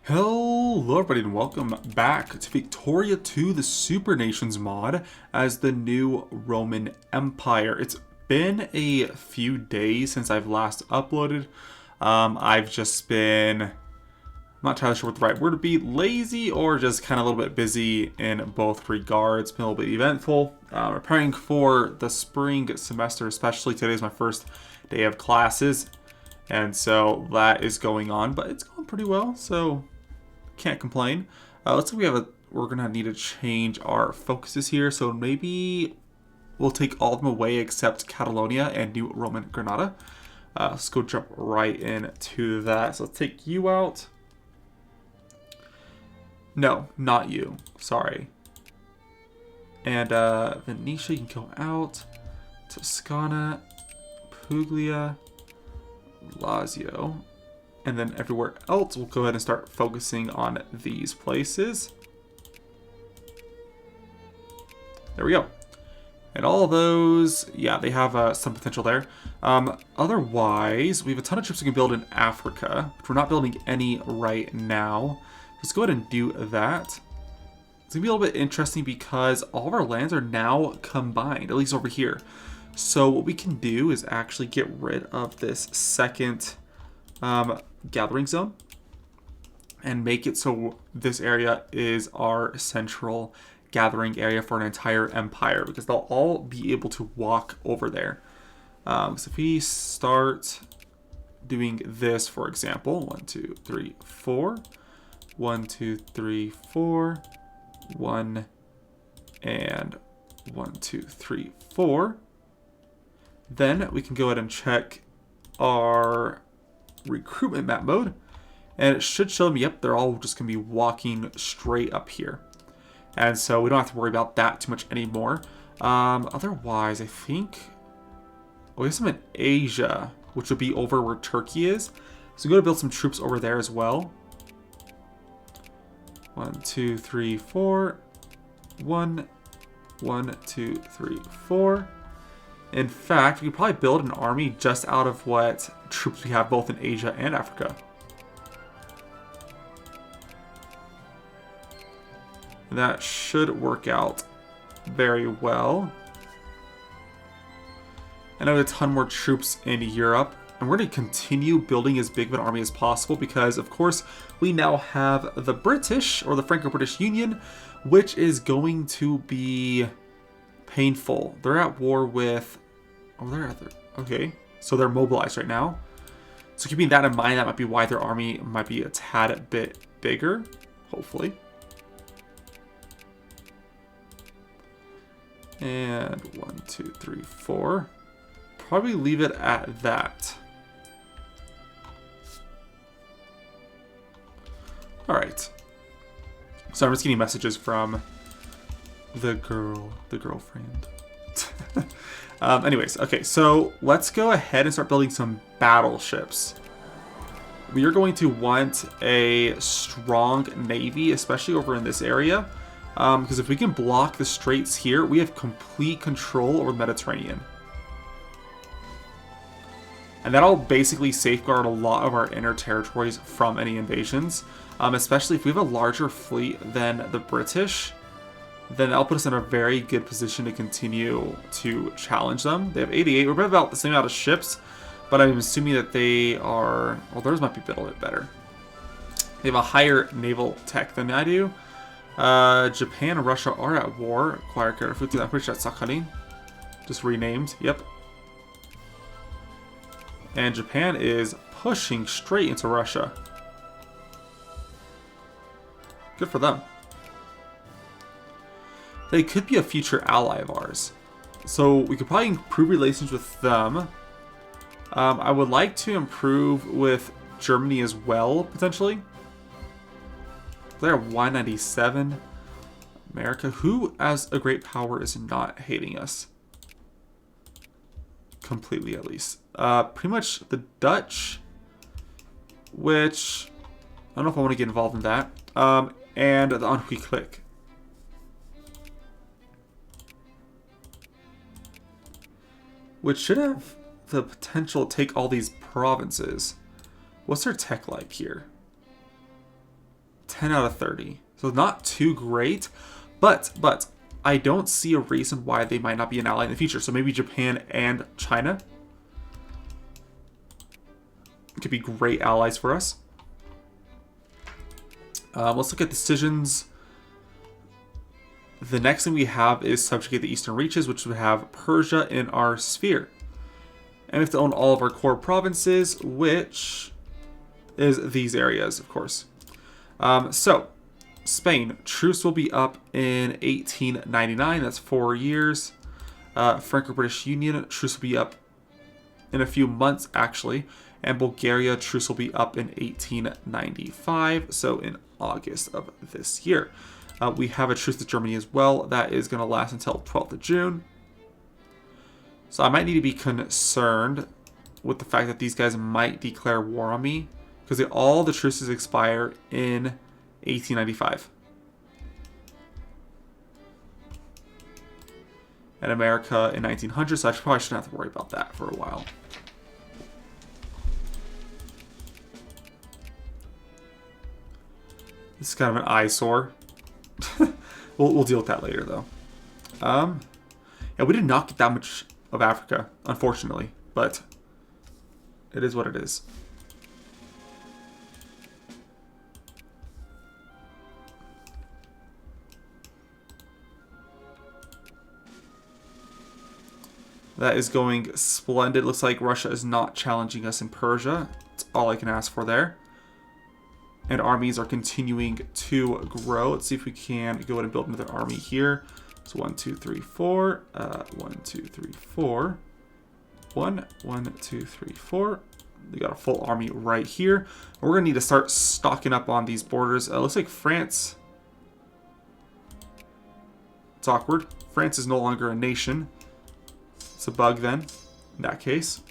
Hello everybody and welcome back to Victoria 2, the Supernations mod as the new Roman Empire. It's been a few days since I've last uploaded. I've just been, I'm not entirely sure what the right word would be, lazy or just kind of a little bit busy in both regards. Been a little bit eventful, preparing for the spring semester, especially today's my first day of classes. And so that is going on, but it's going pretty well, so can't complain. Let's say we're gonna need to change our focuses here. So maybe we'll take all of them away except Catalonia and New Roman Granada. Let's go jump right into that. So let's take you out. No, not you. Sorry. And Venetia, you can go out. Toscana, Puglia, Lazio. And then everywhere else, we'll go ahead and start focusing on these places. There we go. And all of those, yeah, they have some potential there. Otherwise, we have a ton of troops we can build in Africa, but we're not building any right now. Let's go ahead and do that. It's going to be a little bit interesting because all of our lands are now combined, at least over here. So what we can do is actually get rid of this second gathering zone and make it so this area is our central gathering area for an entire empire, because they'll all be able to walk over there. So if we start doing this, for example, 1 2 3 4 1 2 3 4 1 and 1 2 3 4, then we can go ahead and check our recruitment map mode, and it should show them, yep, they're all just gonna be walking straight up here, and so we don't have to worry about that too much anymore. Otherwise, I think we have some in Asia, which would be over where Turkey is, so we're gonna build some troops over there as well. 1 2 3 4 1 1 2 3 4. In fact, we could probably build an army just out of what troops we have both in Asia and Africa. That should work out very well. And I have a ton more troops in Europe. And we're going to continue building as big of an army as possible because, of course, we now have the British, or the Franco-British Union, which is going to be painful. They're at war with... Oh, okay, so they're mobilized right now. So keeping that in mind, that might be why their army might be a tad bit bigger, hopefully. And 1 2 3 4. Probably leave it at that. All right. So I'm just getting messages from the girlfriend. Anyways, okay, so let's go ahead and start building some battleships. We are going to want a strong navy, especially over in this area, because if we can block the straits here, we have complete control over the Mediterranean. And that'll basically safeguard a lot of our inner territories from any invasions, especially if we have a larger fleet than the British. Then that'll put us in a very good position to continue to challenge them. They have 88. We're about the same amount of ships, but I'm assuming that they are... Well, theirs might be a little bit better. They have a higher naval tech than I do. Japan and Russia are at war. Acquire Karafuki. I'm pretty sure that's Sakhalin. Just renamed. Yep. And Japan is pushing straight into Russia. Good for them. They could be a future ally of ours. So we could probably improve relations with them. I would like to improve with Germany as well, potentially. They're 197. America, who as a great power is not hating us. Completely, at least. Pretty much the Dutch, which I don't know if I want to get involved in that. And the Anhui clique. Which should have the potential to take all these provinces. What's their tech like here? 10 out of 30. So not too great, but I don't see a reason why they might not be an ally in the future. So maybe Japan and China could be great allies for us. Let's look at decisions. The next thing we have is subjugate the eastern reaches, which would have Persia in our sphere. And we have to own all of our core provinces, which is these areas, of course. So, Spain, truce will be up in 1899. That's 4 years. Franco-British Union, truce will be up in a few months, actually. And Bulgaria, truce will be up in 1895, so in August of this year. We have a truce with Germany as well. That is going to last until 12th of June. So I might need to be concerned with the fact that these guys might declare war on me, because all the truces expire in 1895. And America in 1900, so I probably shouldn't have to worry about that for a while. This is kind of an eyesore. we'll deal with that later, though. Yeah, we did not get that much of Africa, unfortunately, but it is what it is. That is going splendid. Looks like Russia is not challenging us in Persia. That's all I can ask for there. And armies are continuing to grow. Let's see if we can go ahead and build another army here. So 1, 2, 3, 4. 1, 2, 3, 4. 1, 1, 2, 3, 4. We got a full army right here. We're going to need to start stocking up on these borders. Looks like France. It's awkward. France is no longer a nation. It's a bug then, in that case.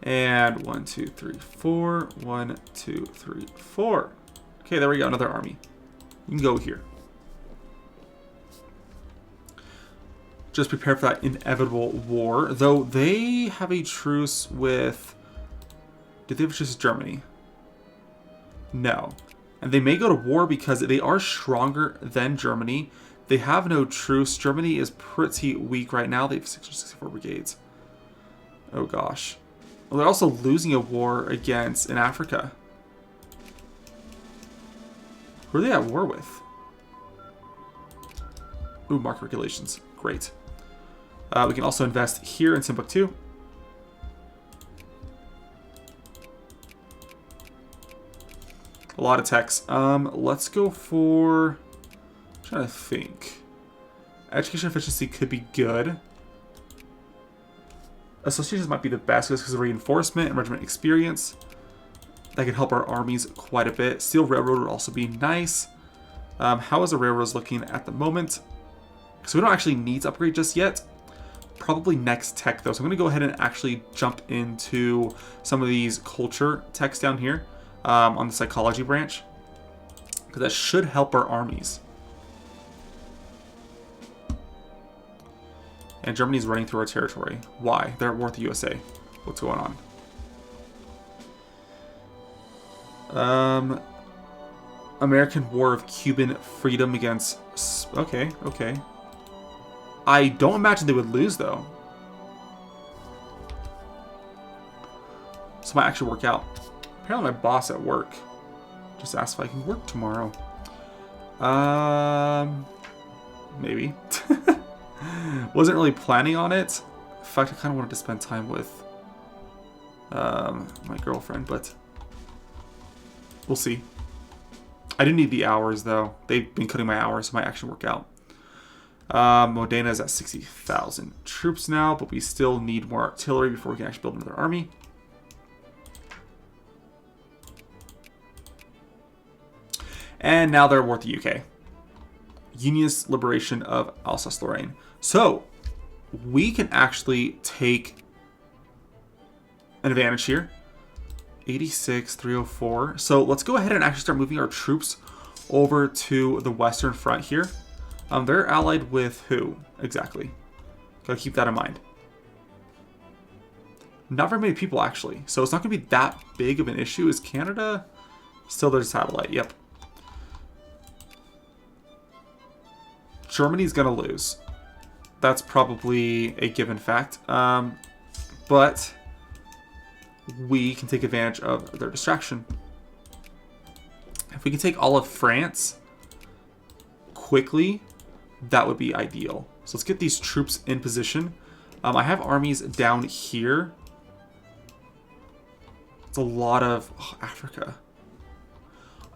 And 1, 2, 3, 4. 1, 2, 3, 4. Okay, there we go. Another army. You can go here. Just prepare for that inevitable war. Though they have a truce with... Did they have a truce with Germany? No. And they may go to war because they are stronger than Germany. They have no truce. Germany is pretty weak right now. They have 664 brigades. Oh gosh. Well, they're also losing a war against in Africa. Who are they at war with? Ooh, market regulations. Great. We can also invest here in Timbuktu. A lot of techs. Let's go for... I'm trying to think. Education efficiency could be good. Associations might be the best because of reinforcement and regiment experience. That can help our armies quite a bit. Steel Railroad would also be nice. How is the railroads looking at the moment? So we don't actually need to upgrade just yet. Probably next tech though. So I'm going to go ahead and actually jump into some of these culture techs down here on the psychology branch. Because that should help our armies. And Germany's running through our territory. Why? They're at war with the USA. What's going on? American War of Cuban Freedom against... Okay, okay. I don't imagine they would lose, though. This might actually work out. Apparently my boss at work just asked if I can work tomorrow. Maybe. Wasn't really planning on it. In fact, I kind of wanted to spend time with my girlfriend, but we'll see. I do need the hours, though. They've been cutting my hours, so it might actually work out. Modena is at 60,000 troops now, but we still need more artillery before we can actually build another army. And now they're at war with the UK. Unionist liberation of Alsace-Lorraine. So, we can actually take an advantage here. 86, 304. So, let's go ahead and actually start moving our troops over to the Western Front here. They're allied with who? Exactly. Gotta keep that in mind. Not very many people, actually. So it's not going to be that big of an issue. Is Canada still their satellite? Yep. Germany's going to lose. That's probably a given fact. But we can take advantage of their distraction. If we can take all of France quickly, that would be ideal. So let's get these troops in position. I have armies down here. It's a lot of Africa.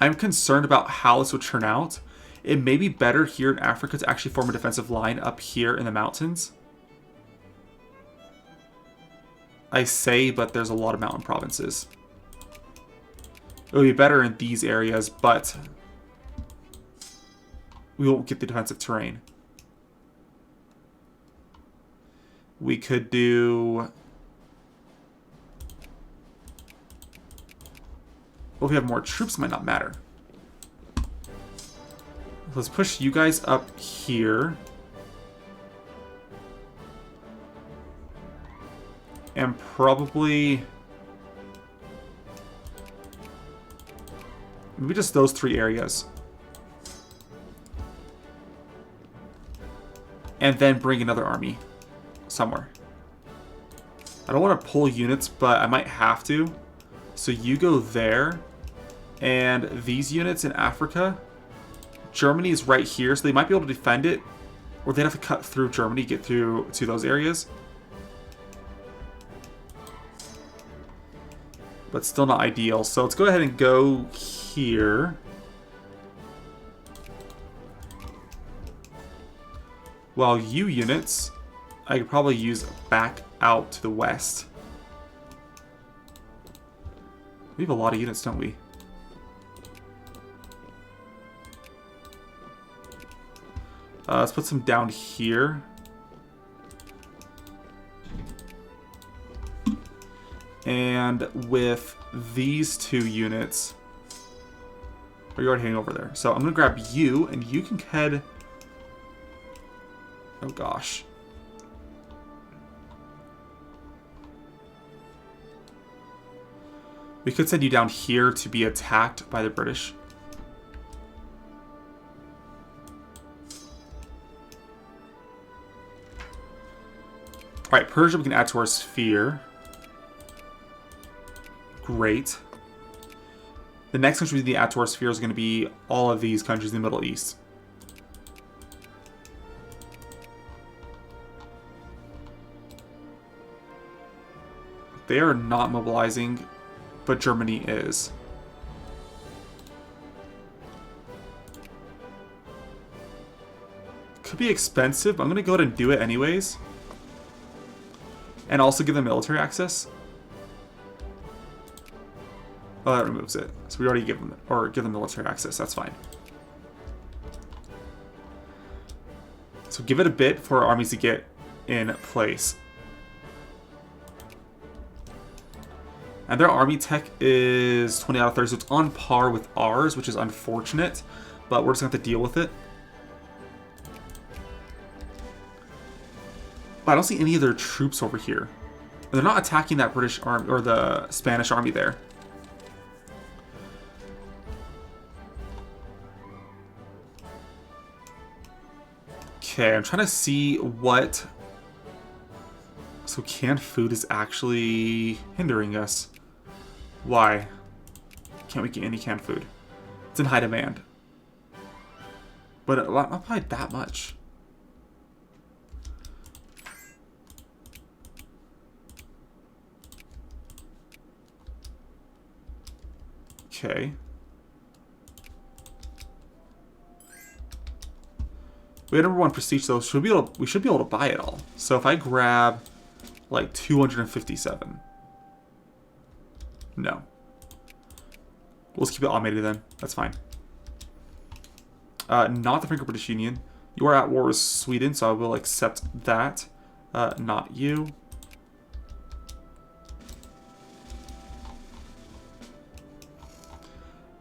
I'm concerned about how this would turn out. It may be better here in Africa to actually form a defensive line up here in the mountains. I say, but there's a lot of mountain provinces. It would be better in these areas, but we won't get the defensive terrain. We could do... Well, if we have more troops, it might not matter. Let's push you guys up here. And probably... maybe just those 3 areas. And then bring another army somewhere. I don't want to pull units, but I might have to. So you go there. And these units in Africa, Germany is right here, so they might be able to defend it. Or they'd have to cut through Germany to get through to those areas. But still not ideal. So let's go ahead and go here. While you units, I could probably use back out to the west. We have a lot of units, don't we? Let's put some down here. And with these 2 units... oh, you're already heading over there. So I'm going to grab you, and you can head... oh gosh. We could send you down here to be attacked by the British. Alright, Persia we can add to our sphere. Great. The next country we need to add to our sphere is going to be all of these countries in the Middle East. They are not mobilizing, but Germany is. Could be expensive, but I'm going to go ahead and do it anyways. And also give them military access. Oh, that removes it. So we already give them military access. That's fine. So give it a bit for our armies to get in place. And their army tech is 20 out of 30, so it's on par with ours, which is unfortunate. But we're just going to have to deal with it. But I don't see any of their troops over here. And they're not attacking that British army or the Spanish army there. Okay, I'm trying to see what... so canned food is actually hindering us. Why? Can't we get any canned food? It's in high demand. But not by that much. Okay. We had number 1 prestige, though. We should be able to buy it all. So if I grab like 257. No. We'll just keep it automated then. That's fine. Not the Franco-British Union. You are at war with Sweden, so I will accept that. Not you.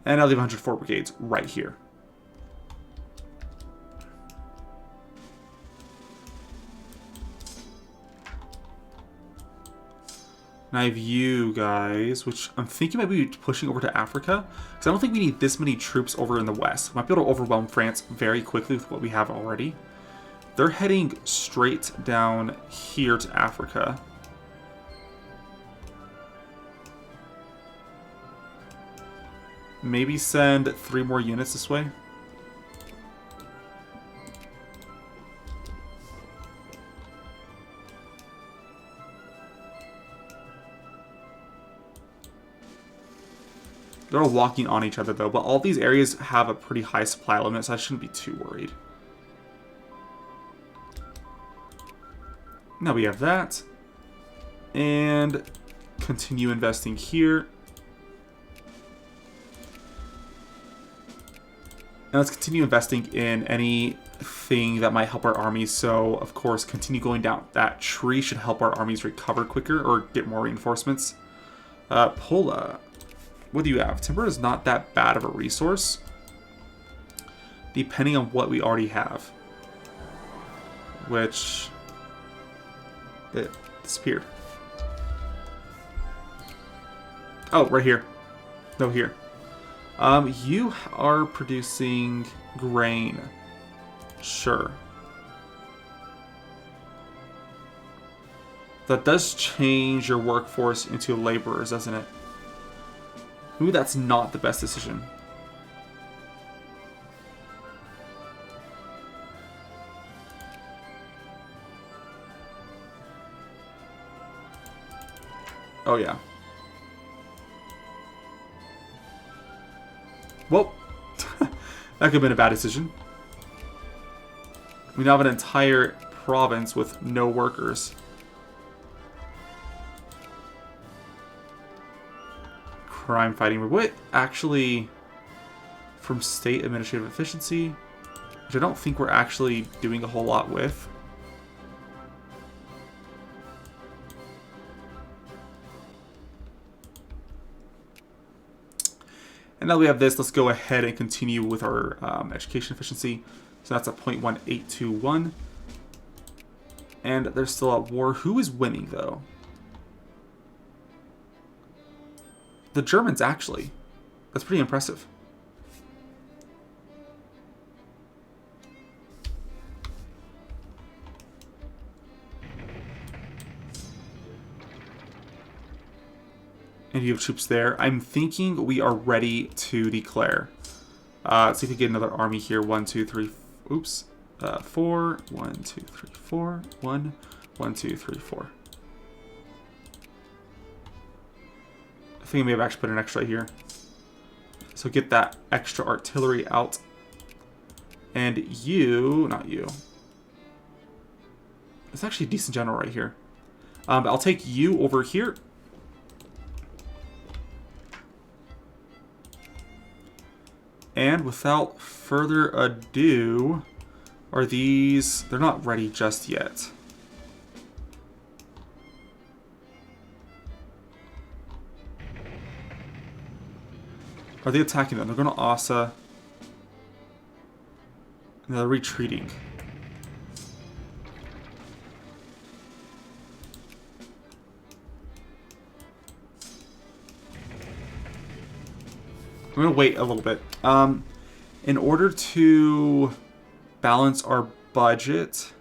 And I'll leave 104 brigades right here. And I have you guys, which I'm thinking might be pushing over to Africa. Because I don't think we need this many troops over in the west. We might be able to overwhelm France very quickly with what we have already. They're heading straight down here to Africa. Maybe send 3 more units this way. They're all walking on each other, though, but all these areas have a pretty high supply limit, so I shouldn't be too worried. Now we have that. And continue investing here. And let's continue investing in anything that might help our armies. So, of course, continue going down. That tree should help our armies recover quicker or get more reinforcements. Pola. What do you have? Timber is not that bad of a resource, depending on what we already have. Which... it disappeared. Oh, right here. No, here. You are producing grain. Sure. That does change your workforce into laborers, doesn't it? Ooh, that's not the best decision. Oh, yeah. Well, that could have been a bad decision. We now have an entire province with no workers. Crime fighting. What actually, from state administrative efficiency, which I don't think we're actually doing a whole lot with. And now we have this. Let's go ahead and continue with our education efficiency. So that's a 0.1821. And they're still at war. Who is winning, though? The Germans, actually. That's pretty impressive. And you have troops there. I'm thinking we are ready to declare. Let's see if we get another army here. 1, 2, 3. Oops. 4. 1, 2, 3, 4. 1, 1, 2, 3, 4. I think I may have actually put an extra here. So get that extra artillery out. And you, not you. It's actually a decent general right here. I'll take you over here. And without further ado, are these... they're not ready just yet. Are they attacking them? They're going to Asa. And they're retreating. I'm going to wait a little bit. In order to balance our budget,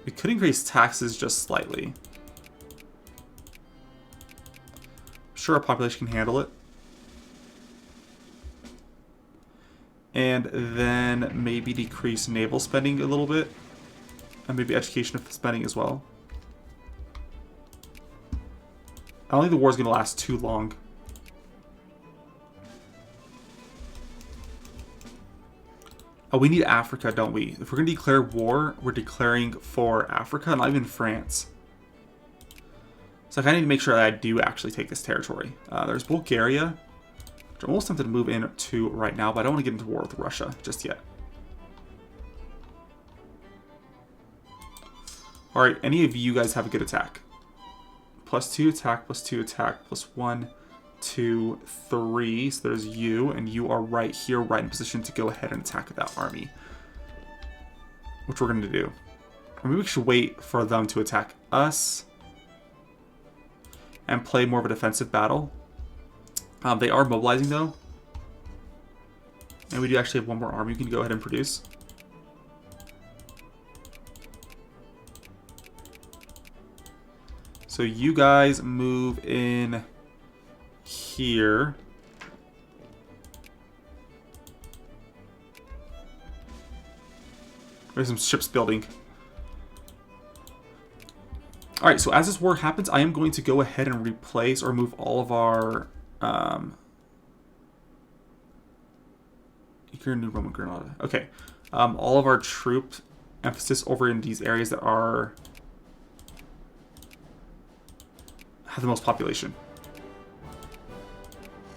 we could increase taxes just slightly. Sure, our population can handle it. And then maybe decrease naval spending a little bit. And maybe education spending as well. I don't think the war is going to last too long. Oh, we need Africa, don't we? If we're going to declare war, we're declaring for Africa, not even France. So I kind of need to make sure that I do actually take this territory. There's Bulgaria, which I'm almost tempted to move into right now, but I don't want to get into war with Russia just yet. Alright, any of you guys have a good attack? +2 attack, +2 attack, +1, 2, 3. So there's you, and you are right here, right in position to go ahead and attack that army. Which we're going to do. Or maybe we should wait for them to attack us. and play more of a defensive battle. They are mobilizing though. And we do actually have one more army we can go ahead and produce. So you guys move in here. There's some ships building. Alright, so as this war happens, I am going to go ahead and replace or move all of our... You're a new Roman Granada. Okay. All of our troop emphasis over in these areas that are... have the most population.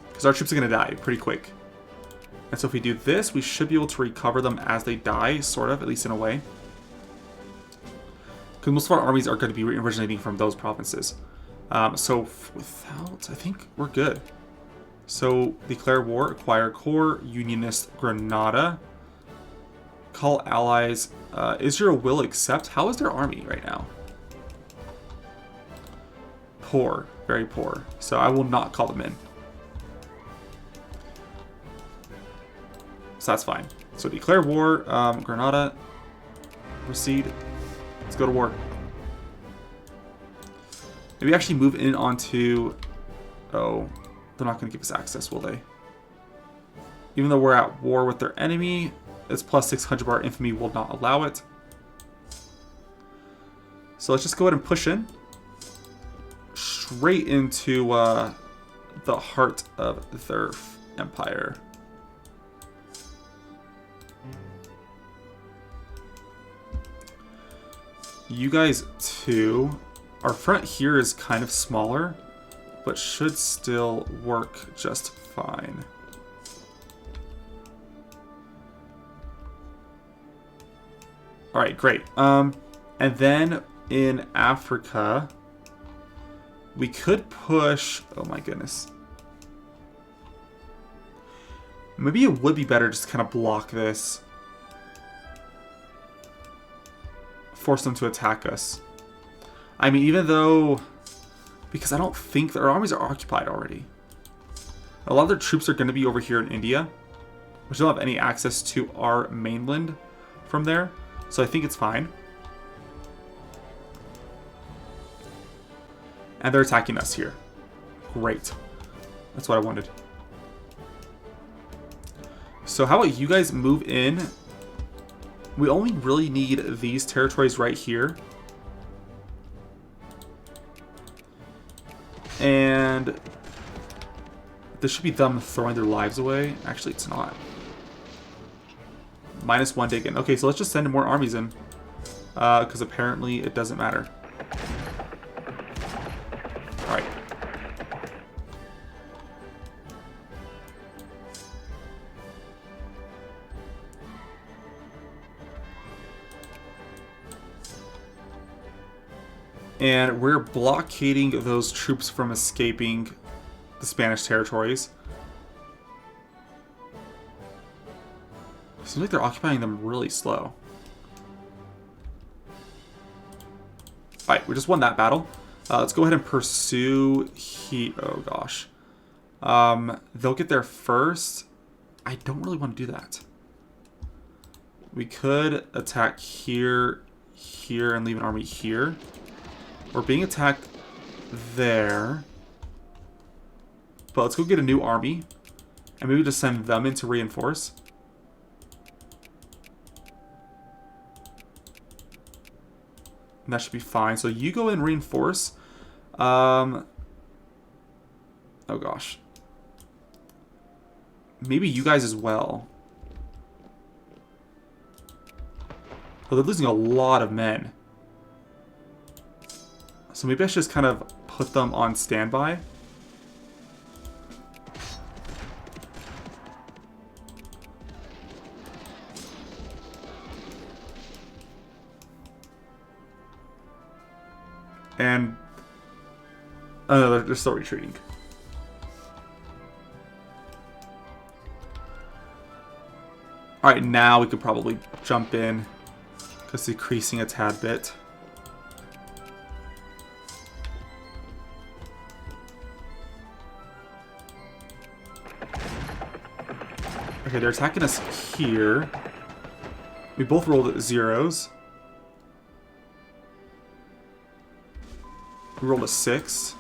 Because our troops are going to die pretty quick. And so if we do this, we should be able to recover them as they die, sort of, at least in a way. Because most of our armies are going to be originating from those provinces. So without, I think we're good. So declare war, acquire core, unionist Granada. Call allies. Israel will accept. How is their army right now? Poor, very poor. So I will not call them in. So that's fine. So declare war, Granada, proceed. Let's go to war. Maybe actually move in onto... Oh, they're not going to give us access, will they? Even though we're at war with their enemy, its plus 600 bar infamy will not allow it. So let's just go ahead and push in. Straight into the heart of their empire. You guys too. Our front here is kind of smaller, but should still work just fine. Alright, great. And then in Africa, we could push... Oh my goodness. Maybe it would be better just to kind of block this. Force them to attack us. I mean, even though... Because I don't think their armies are occupied already. A lot of their troops are going to be over here in India, which don't have any access to our mainland from there. So I think it's fine. And they're attacking us here. Great. That's what I wanted. So how about you guys move in? We only really need these territories right here. And this should be them throwing their lives away. Actually, it's not. -1 taken. Okay, so let's just send more armies in. Because apparently it doesn't matter. Alright. And we're blockading those troops from escaping the Spanish territories. Seems like they're occupying them really slow. Alright, we just won that battle. Let's go ahead and pursue oh gosh. They'll get there first. I don't really want to do that. We could attack here, here, and leave an army here. We're being attacked there. But let's go get a new army. And maybe just send them in to reinforce. And that should be fine. So you go and reinforce. Oh gosh. Maybe you guys as well. Oh, they're losing a lot of men. So maybe I should just kind of put them on standby. And... oh no, they're still retreating. Alright, now we could probably jump in. Just decreasing a tad bit. Okay, they're attacking us here. We both rolled zeros. We rolled a 6.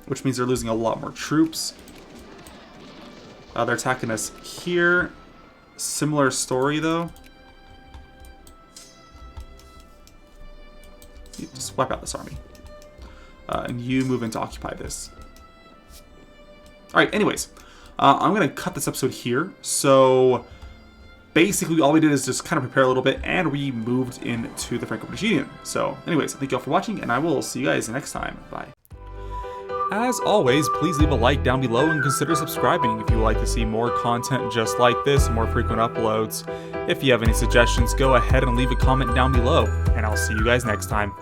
Which means they're losing a lot more troops. They're attacking us here. Similar story, though. You just wipe out this army. And you move in to occupy this. Alright, anyways. I'm going to cut this episode here. So, basically, all we did is just kind of prepare a little bit, and we moved into the Franco-British Union. So, anyways, thank you all for watching, and I will see you guys next time. Bye. As always, please leave a like down below and consider subscribing if you would like to see more content just like this, more frequent uploads. If you have any suggestions, go ahead and leave a comment down below, and I'll see you guys next time.